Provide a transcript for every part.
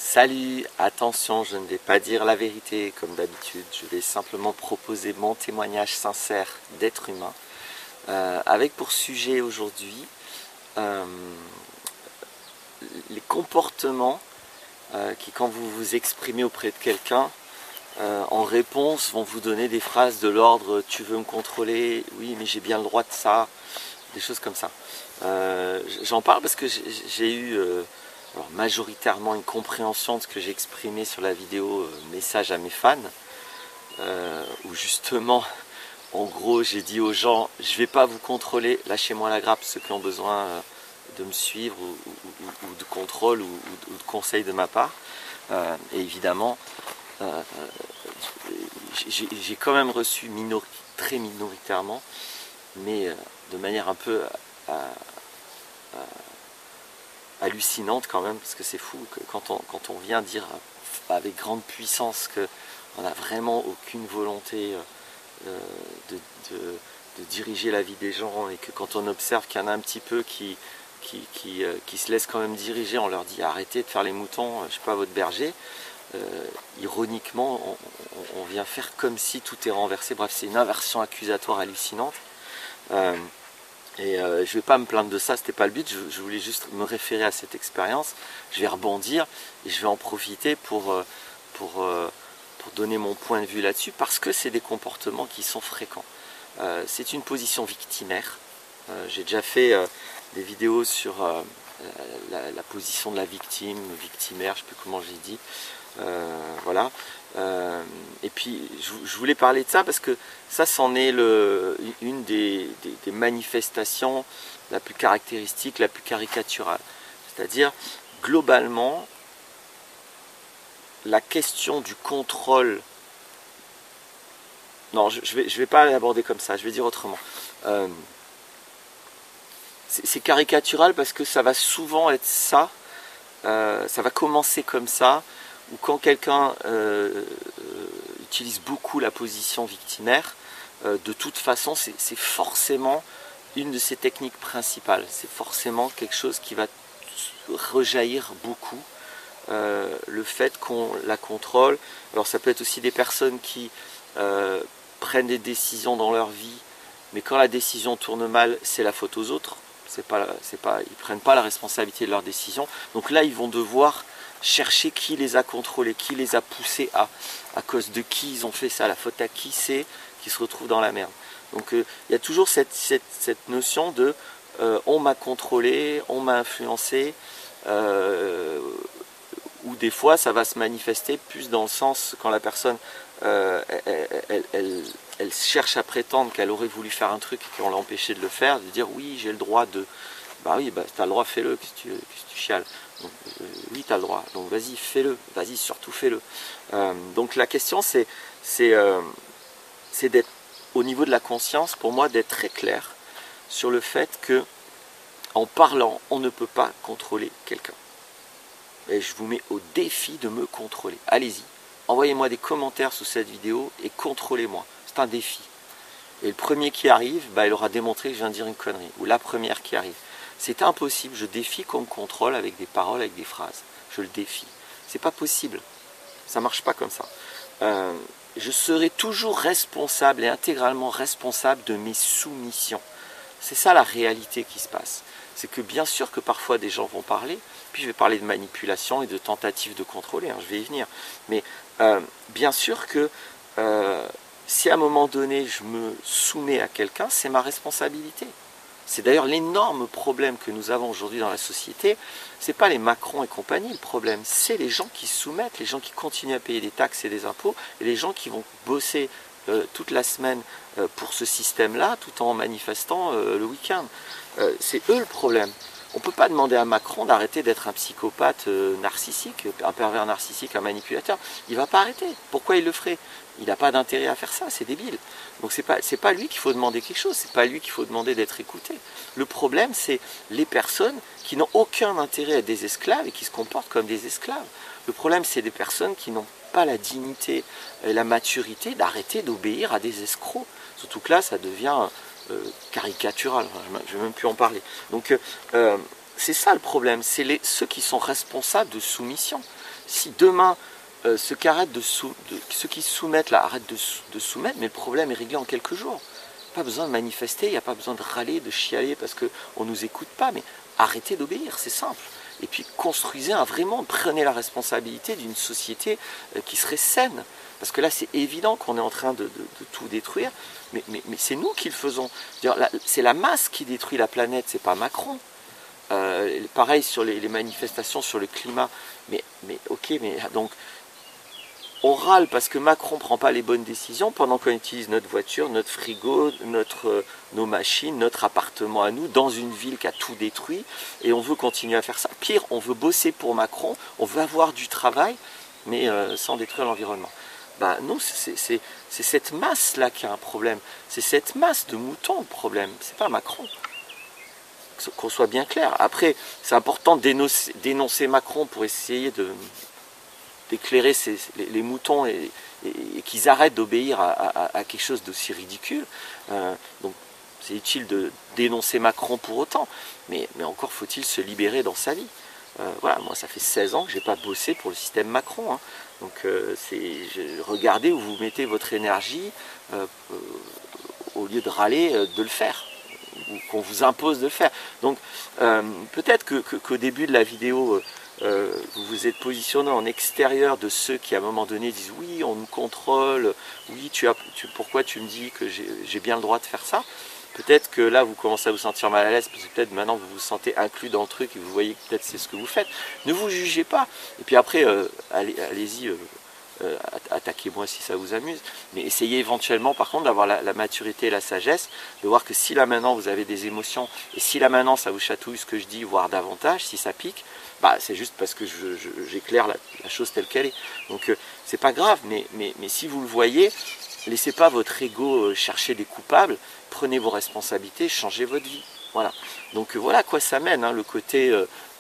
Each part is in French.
Salut, attention, je ne vais pas dire la vérité comme d'habitude, je vais simplement proposer mon témoignage sincère d'être humain, avec pour sujet aujourd'hui les comportements qui, quand vous vous exprimez auprès de quelqu'un, en réponse vont vous donner des phrases de l'ordre « tu veux me contrôler, oui mais j'ai bien le droit de ça », des choses comme ça. J'en parle parce que j'ai eu alors majoritairement une compréhension de ce que j'ai exprimé sur la vidéo message à mes fans, où justement, en gros, j'ai dit aux gens, je ne vais pas vous contrôler, lâchez-moi la grappe, ceux qui ont besoin de me suivre ou de contrôle ou de conseils de ma part. Et évidemment, j'ai quand même reçu très minoritairement, mais de manière un peu hallucinante quand même, parce que c'est fou que quand on vient dire avec grande puissance qu'on n'a vraiment aucune volonté de diriger la vie des gens, et que quand on observe qu'il y en a un petit peu qui se laissent quand même diriger, on leur dit arrêtez de faire les moutons, je ne suis pas votre berger. Ironiquement, on vient faire comme si tout est renversé. Bref, c'est une inversion accusatoire hallucinante. Et je ne vais pas me plaindre de ça, c'était pas le but, je voulais juste me référer à cette expérience. Je vais rebondir et je vais en profiter pour donner mon point de vue là-dessus, parce que c'est des comportements qui sont fréquents. C'est une position victimaire. J'ai déjà fait des vidéos sur la position de la victime, victimaire, je ne sais plus comment j'ai dit. Voilà. Et puis je voulais parler de ça parce que ça, c'en est une des manifestations la plus caractéristique, la plus caricaturale. C'est-à-dire, globalement, la question du contrôle... Non, je vais pas l'aborder comme ça, je vais dire autrement. C'est caricatural parce que ça va souvent être ça, ça va commencer comme ça, ou quand quelqu'un utilise beaucoup la position victimaire, de toute façon, c'est forcément une de ses techniques principales. C'est forcément quelque chose qui va rejaillir beaucoup, le fait qu'on la contrôle. Alors ça peut être aussi des personnes qui prennent des décisions dans leur vie, mais quand la décision tourne mal, c'est la faute aux autres. Ils ne prennent pas la responsabilité de leurs décisions. Donc là, ils vont devoir chercher qui les a contrôlés, qui les a poussés à cause de qui ils ont fait ça, la faute à qui c'est qui se retrouve dans la merde. Donc il y a toujours cette notion de on m'a contrôlé, on m'a influencé, ou des fois ça va se manifester plus dans le sens quand la personne elle cherche à prétendre qu'elle aurait voulu faire un truc et qu'on l'a empêché de le faire, de dire oui j'ai le droit de... Bah oui, bah, tu as le droit, fais-le, qu'est-ce que tu chiales. Donc, oui, tu as le droit, donc vas-y, fais-le, vas-y, surtout fais-le. Donc la question, c'est d'être, au niveau de la conscience, pour moi, d'être très clair sur le fait que, en parlant, on ne peut pas contrôler quelqu'un. Et je vous mets au défi de me contrôler. Allez-y, envoyez-moi des commentaires sous cette vidéo et contrôlez-moi. C'est un défi. Et le premier qui arrive, bah, il aura démontré que je viens de dire une connerie. Ou la première qui arrive. C'est impossible, je défie qu'on me contrôle avec des paroles, avec des phrases. Je le défie. C'est pas possible. Ça marche pas comme ça. Je serai toujours responsable et intégralement responsable de mes soumissions. C'est ça la réalité qui se passe. C'est que bien sûr que parfois des gens vont parler, puis je vais parler de manipulation et de tentative de contrôler, hein, je vais y venir. Mais bien sûr que si à un moment donné je me soumets à quelqu'un, c'est ma responsabilité. C'est d'ailleurs l'énorme problème que nous avons aujourd'hui dans la société. Ce n'est pas les Macron et compagnie le problème, c'est les gens qui se soumettent, les gens qui continuent à payer des taxes et des impôts, et les gens qui vont bosser toute la semaine pour ce système-là, tout en manifestant le week-end. C'est eux le problème. On ne peut pas demander à Macron d'arrêter d'être un psychopathe narcissique, un pervers narcissique, un manipulateur. Il ne va pas arrêter. Pourquoi il le ferait? Il n'a pas d'intérêt à faire ça, c'est débile. Donc c'est pas lui qu'il faut demander quelque chose, c'est pas lui qu'il faut demander d'être écouté. Le problème, c'est les personnes qui n'ont aucun intérêt à être des esclaves et qui se comportent comme des esclaves. Le problème, c'est des personnes qui n'ont pas la dignité et la maturité d'arrêter d'obéir à des escrocs. Surtout que là, ça devient caricatural, je ne vais même plus en parler. Donc c'est ça le problème, c'est ceux qui sont responsables de soumission. Si demain, ceux qui se soumettent là arrêtent de soumettre, mais le problème est réglé en quelques jours. Pas besoin de manifester, il n'y a pas besoin de râler, de chialer parce qu'on ne nous écoute pas, mais arrêtez d'obéir, c'est simple. Et puis construisez vraiment, prenez la responsabilité d'une société qui serait saine. Parce que là, c'est évident qu'on est en train de tout détruire, mais c'est nous qui le faisons. C'est la masse qui détruit la planète, c'est pas Macron. Pareil sur les manifestations sur le climat. Mais ok, mais donc on râle parce que Macron ne prend pas les bonnes décisions pendant qu'on utilise notre voiture, notre frigo, nos machines, notre appartement à nous, dans une ville qui a tout détruit, et on veut continuer à faire ça. Pire, on veut bosser pour Macron, on veut avoir du travail, mais sans détruire l'environnement. Bah non, c'est cette masse-là qui a un problème. C'est cette masse de moutons le problème, c'est pas Macron. Qu'on soit bien clair. Après, c'est important de dénoncer Macron pour essayer d'éclairer les moutons et qu'ils arrêtent d'obéir à quelque chose d'aussi ridicule. Donc c'est utile de dénoncer Macron pour autant, mais encore faut-il se libérer dans sa vie. Voilà, moi ça fait 16 ans que je n'ai pas bossé pour le système Macron. Hein. Donc regardez où vous mettez votre énergie au lieu de râler de le faire, ou qu'on vous impose de le faire. Donc peut-être qu'au début de la vidéo, vous vous êtes positionné en extérieur de ceux qui à un moment donné disent oui on nous contrôle, oui pourquoi tu me dis que j'ai bien le droit de faire ça. Peut-être que là vous commencez à vous sentir mal à l'aise parce que peut-être maintenant vous vous sentez inclus dans le truc et vous voyez que peut-être c'est ce que vous faites. Ne vous jugez pas et puis après allez-y, attaquez-moi si ça vous amuse, mais essayez éventuellement par contre d'avoir la maturité et la sagesse, de voir que si là maintenant vous avez des émotions et si là maintenant ça vous chatouille ce que je dis, voire davantage, si ça pique, bah, c'est juste parce que j'éclaire la chose telle qu'elle est. Donc c'est pas grave, mais si vous le voyez, laissez pas votre ego chercher des coupables, prenez vos responsabilités, changez votre vie. Voilà. Donc voilà à quoi ça mène, hein, le côté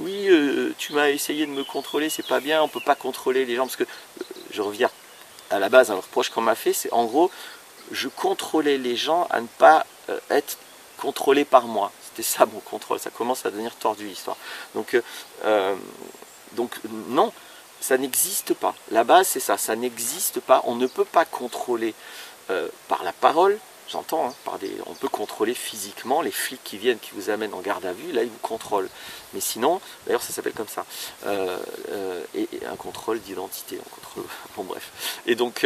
oui, tu m'as essayé de me contrôler, c'est pas bien, on peut pas contrôler les gens, parce que je reviens à la base, un reproche qu'on m'a fait, c'est en gros, je contrôlais les gens à ne pas être contrôlés par moi. C'était ça mon contrôle, ça commence à devenir tordu l'histoire. Donc non, ça n'existe pas. La base c'est ça, ça n'existe pas. On ne peut pas contrôler par la parole, j'entends, hein, on peut contrôler physiquement, les flics qui viennent, qui vous amènent en garde à vue, là ils vous contrôlent. Mais sinon, d'ailleurs ça s'appelle comme ça, et un contrôle d'identité, bon bref. Et donc,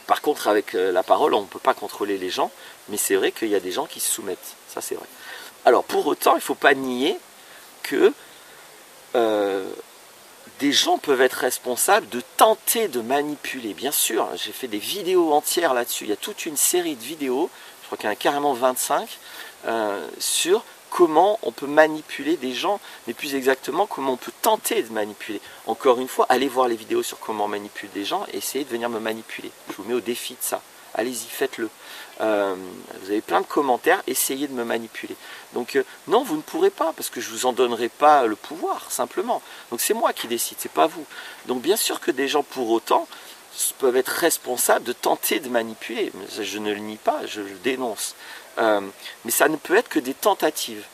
par contre avec la parole, on ne peut pas contrôler les gens, mais c'est vrai qu'il y a des gens qui se soumettent, ça c'est vrai. Alors pour autant, il ne faut pas nier que des gens peuvent être responsables de tenter de manipuler. Bien sûr, j'ai fait des vidéos entières là-dessus, il y a toute une série de vidéos, je crois qu'il y en a carrément 25, sur comment on peut manipuler des gens, mais plus exactement comment on peut tenter de manipuler. Encore une fois, allez voir les vidéos sur comment on manipule des gens et essayez de venir me manipuler. Je vous mets au défi de ça. Allez-y, faites-le. Vous avez plein de commentaires, essayez de me manipuler. Donc non, vous ne pourrez pas, parce que je ne vous en donnerai pas le pouvoir, simplement. Donc c'est moi qui décide, c'est pas vous. Donc bien sûr que des gens, pour autant, peuvent être responsables de tenter de manipuler. Je ne le nie pas, je le dénonce. Mais ça ne peut être que des tentatives.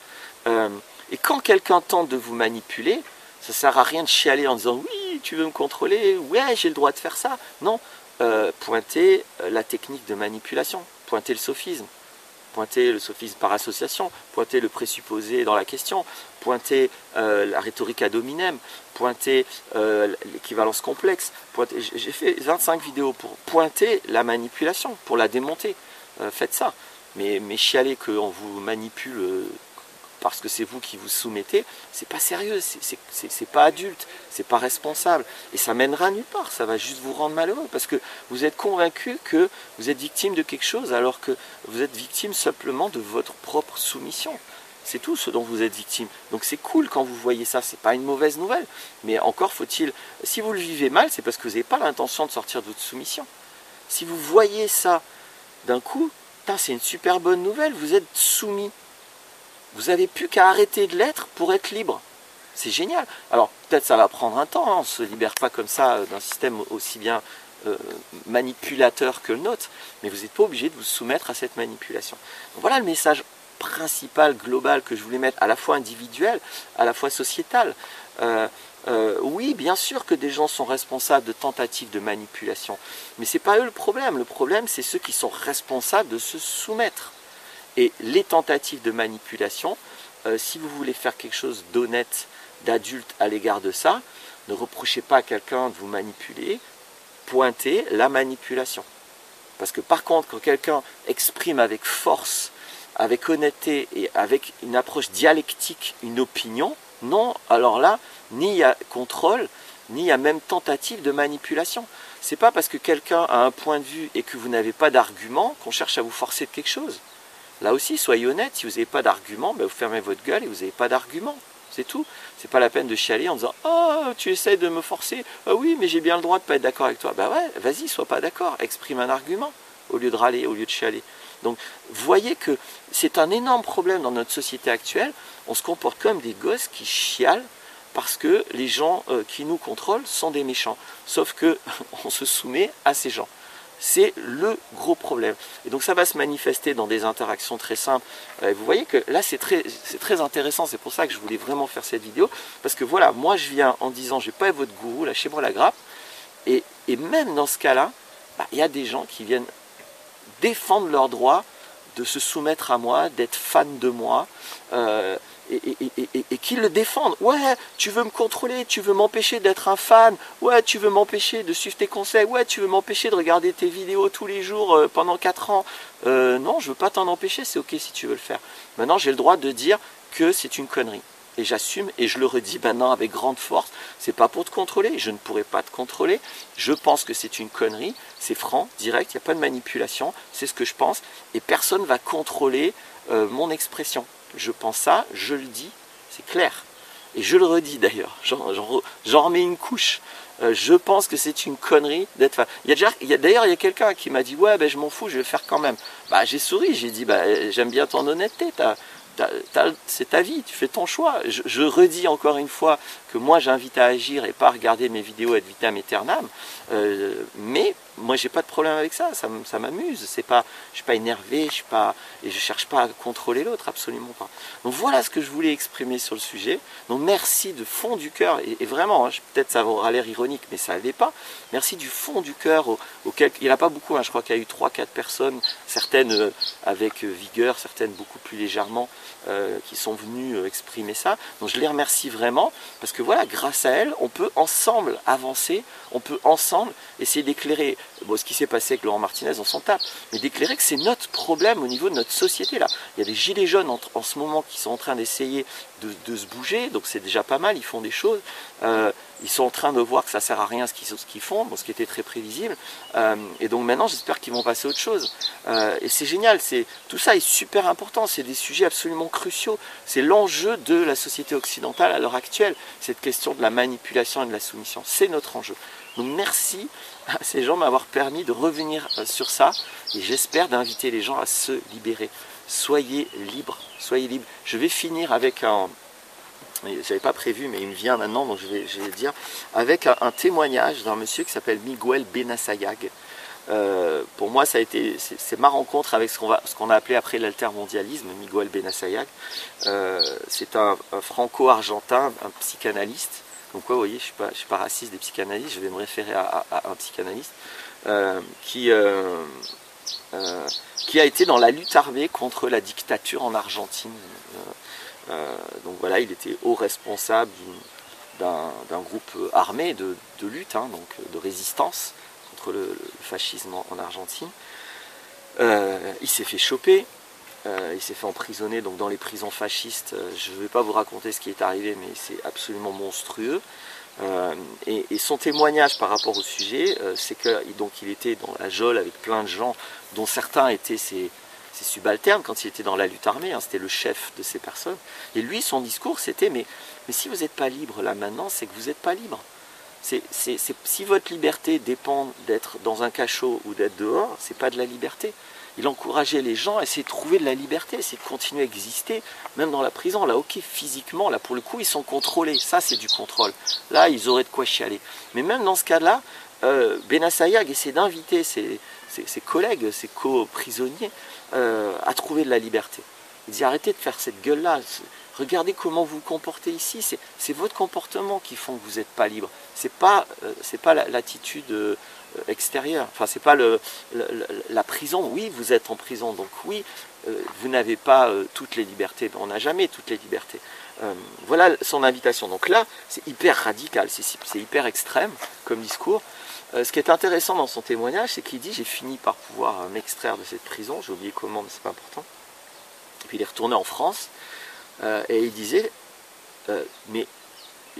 Et quand quelqu'un tente de vous manipuler, ça ne sert à rien de chialer en disant « oui, tu veux me contrôler, ouais, j'ai le droit de faire ça ». Non, pointez la technique de manipulation, pointez le sophisme par association, pointez le présupposé dans la question, pointez la rhétorique ad hominem, pointez l'équivalence complexe. J'ai fait 25 vidéos pour pointer la manipulation, pour la démonter. Faites ça. Mais chialer qu'on vous manipule parce que c'est vous qui vous soumettez, c'est pas sérieux, c'est pas adulte, c'est pas responsable, et ça mènera nulle part, ça va juste vous rendre malheureux, parce que vous êtes convaincu que vous êtes victime de quelque chose, alors que vous êtes victime simplement de votre propre soumission. C'est tout ce dont vous êtes victime. Donc c'est cool quand vous voyez ça, c'est pas une mauvaise nouvelle, mais encore faut-il, si vous le vivez mal, c'est parce que vous n'avez pas l'intention de sortir de votre soumission. Si vous voyez ça d'un coup, c'est une super bonne nouvelle, vous êtes soumis. Vous n'avez plus qu'à arrêter de l'être pour être libre. C'est génial. Alors peut-être ça va prendre un temps, hein, on ne se libère pas comme ça d'un système aussi bien manipulateur que le nôtre, mais vous n'êtes pas obligé de vous soumettre à cette manipulation. Donc, voilà le message principal, global, que je voulais mettre, à la fois individuel, à la fois sociétal. Oui, bien sûr que des gens sont responsables de tentatives de manipulation, mais ce n'est pas eux le problème. Le problème, c'est ceux qui sont responsables de se soumettre. Et les tentatives de manipulation, si vous voulez faire quelque chose d'honnête, d'adulte à l'égard de ça, ne reprochez pas à quelqu'un de vous manipuler, pointez la manipulation. Parce que par contre, quand quelqu'un exprime avec force, avec honnêteté et avec une approche dialectique une opinion, non, alors là, ni il y a contrôle, ni il y a même tentative de manipulation. C'est pas parce que quelqu'un a un point de vue et que vous n'avez pas d'argument qu'on cherche à vous forcer de quelque chose. Là aussi, soyez honnête, si vous n'avez pas d'argument, ben vous fermez votre gueule et vous n'avez pas d'argument. C'est tout. C'est pas la peine de chialer en disant « Oh, tu essaies de me forcer. Ah oui, mais j'ai bien le droit de ne pas être d'accord avec toi. » Ben ouais, vas-y, sois pas d'accord. Exprime un argument au lieu de râler, au lieu de chialer. Donc, voyez que c'est un énorme problème dans notre société actuelle. On se comporte comme des gosses qui chialent parce que les gens qui nous contrôlent sont des méchants. Sauf qu'on se soumet à ces gens. C'est le gros problème. Et donc ça va se manifester dans des interactions très simples. Vous voyez que là c'est très intéressant, c'est pour ça que je voulais vraiment faire cette vidéo. Parce que voilà, moi je viens en disant je ne vais pas être votre gourou, lâchez-moi la grappe. Et même dans ce cas-là, il y a des gens qui viennent défendre leur droit de se soumettre à moi, d'être fan de moi. Et qui le défendent. Ouais, tu veux me contrôler, tu veux m'empêcher d'être un fan, ouais, tu veux m'empêcher de suivre tes conseils, ouais, tu veux m'empêcher de regarder tes vidéos tous les jours pendant 4 ans. Non, je veux pas t'en empêcher, c'est ok si tu veux le faire. Maintenant, j'ai le droit de dire que c'est une connerie. Et j'assume, et je le redis maintenant avec grande force, c'est pas pour te contrôler, je ne pourrai pas te contrôler, je pense que c'est une connerie, c'est franc, direct, il n'y a pas de manipulation, c'est ce que je pense, et personne ne va contrôler mon expression. Je pense ça, je le dis, c'est clair. Et je le redis d'ailleurs, j'en remets une couche. Je pense que c'est une connerie d'être fan. D'ailleurs, il y a quelqu'un qui m'a dit « Ouais, ben, je m'en fous, je vais le faire quand même. » J'ai souri, j'ai dit « J'aime bien ton honnêteté, c'est ta vie, tu fais ton choix. » Je redis encore une fois que moi j'invite à agir et pas à regarder mes vidéos ad vitam aeternam. Mais moi j'ai pas de problème avec ça, ça m'amuse. Je suis pas énervé, et je cherche pas à contrôler l'autre, absolument pas. Donc voilà ce que je voulais exprimer sur le sujet. Donc merci de fond du cœur, et vraiment, peut-être ça aura l'air ironique, mais ça l'est pas. Merci du fond du cœur auquel il n'y en a pas beaucoup, je crois qu'il y a eu 3-4 personnes, certaines avec vigueur, certaines beaucoup plus légèrement, qui sont venues exprimer ça. Donc je les remercie vraiment, parce que voilà, grâce à elles, on peut ensemble avancer, on peut ensemble essayer d'éclairer, ce qui s'est passé avec Laurent Martinez, on s'en tape, mais d'éclairer que c'est notre problème au niveau de notre société là. Il y a des gilets jaunes en ce moment qui sont en train d'essayer de se bouger, donc c'est déjà pas mal, ils font des choses. Ils sont en train de voir que ça ne sert à rien ce qu'ils font, ce qui était très prévisible. Et donc maintenant, j'espère qu'ils vont passer à autre chose. Et c'est génial, tout ça est super important, c'est des sujets absolument cruciaux. C'est l'enjeu de la société occidentale à l'heure actuelle, cette question de la manipulation et de la soumission. C'est notre enjeu. Donc merci à ces gens de m'avoir permis de revenir sur ça. Et j'espère d'inviter les gens à se libérer. Soyez libres, soyez libres. Je vais finir avec j'avais pas prévu, mais il me vient maintenant, donc je vais le dire, avec un témoignage d'un monsieur qui s'appelle Miguel Benassayag. Pour moi, c'est ma rencontre avec ce qu'on a appelé après l'altermondialisme, Miguel Benassayag. C'est un franco-argentin, un psychanalyste. Donc quoi, vous voyez, je suis pas raciste des psychanalystes, je vais me référer à un psychanalyste qui a été dans la lutte armée contre la dictature en Argentine. Donc voilà, il était haut responsable d'un groupe armé de lutte, donc de résistance contre le fascisme en Argentine. Il s'est fait choper, il s'est fait emprisonner donc dans les prisons fascistes. Je ne vais pas vous raconter ce qui est arrivé, mais c'est absolument monstrueux. Et son témoignage par rapport au sujet, c'est qu'il était dans la geôle avec plein de gens, dont certains étaient ses subalternes quand il était dans la lutte armée, c'était le chef de ces personnes. Et lui, son discours, c'était mais si vous n'êtes pas libre là maintenant, c'est que vous n'êtes pas libre. Si votre liberté dépend d'être dans un cachot ou d'être dehors, c'est pas de la liberté. Il encourageait les gens à essayer de trouver de la liberté, à essayer de continuer à exister, même dans la prison. Là, ok, physiquement, là, pour le coup, ils sont contrôlés. Ça, c'est du contrôle. Là, ils auraient de quoi chialer. Mais même dans ce cas-là, Benassayag essaie d'inviter ses collègues, ses co-prisonniers, à trouver de la liberté. Il dit arrêtez de faire cette gueule-là, Regardez comment vous vous comportez ici. C'est votre comportement qui font que vous n'êtes pas libre. C'est pas l'attitude extérieure. Enfin, c'est pas la prison. Oui, vous êtes en prison. Donc oui, vous n'avez pas toutes les libertés. On n'a jamais toutes les libertés. Voilà son invitation. Donc là, c'est hyper radical. C'est hyper extrême comme discours. Ce qui est intéressant dans son témoignage, c'est qu'il dit « J'ai fini par pouvoir m'extraire de cette prison. » J'ai oublié comment, mais c'est pas important. Et puis il est retourné en France. Et il disait mais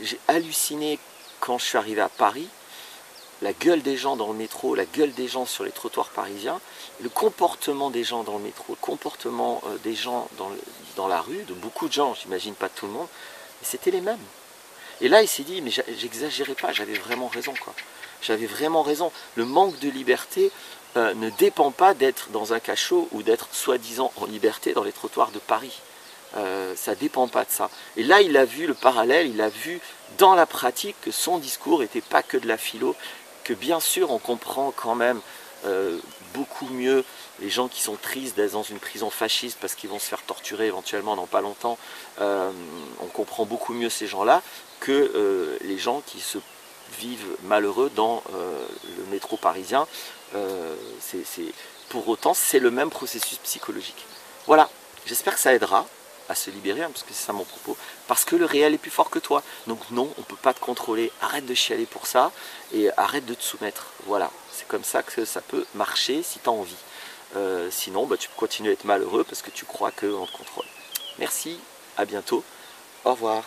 j'ai halluciné quand je suis arrivé à Paris, la gueule des gens dans le métro, la gueule des gens sur les trottoirs parisiens, le comportement des gens dans le métro, le comportement des gens dans la rue, de beaucoup de gens, j'imagine pas de tout le monde, c'était les mêmes. Et là il s'est dit mais j'exagérais pas, j'avais vraiment raison quoi. J'avais vraiment raison. Le manque de liberté ne dépend pas d'être dans un cachot ou d'être soi-disant en liberté dans les trottoirs de Paris. Ça ne dépend pas de ça. Et là, il a vu le parallèle, il a vu dans la pratique que son discours n'était pas que de la philo, que bien sûr, on comprend quand même beaucoup mieux les gens qui sont tristes d'être dans une prison fasciste parce qu'ils vont se faire torturer éventuellement dans pas longtemps. On comprend beaucoup mieux ces gens-là que les gens qui se vivent malheureux dans le métro parisien. Pour autant, c'est le même processus psychologique. Voilà, j'espère que ça aidera à se libérer, parce que c'est ça mon propos, parce que le réel est plus fort que toi. Donc non, on ne peut pas te contrôler, arrête de chialer pour ça, et arrête de te soumettre. Voilà, c'est comme ça que ça peut marcher si tu as envie. Sinon, tu peux continuer à être malheureux parce que tu crois qu'on te contrôle. Merci, à bientôt, au revoir.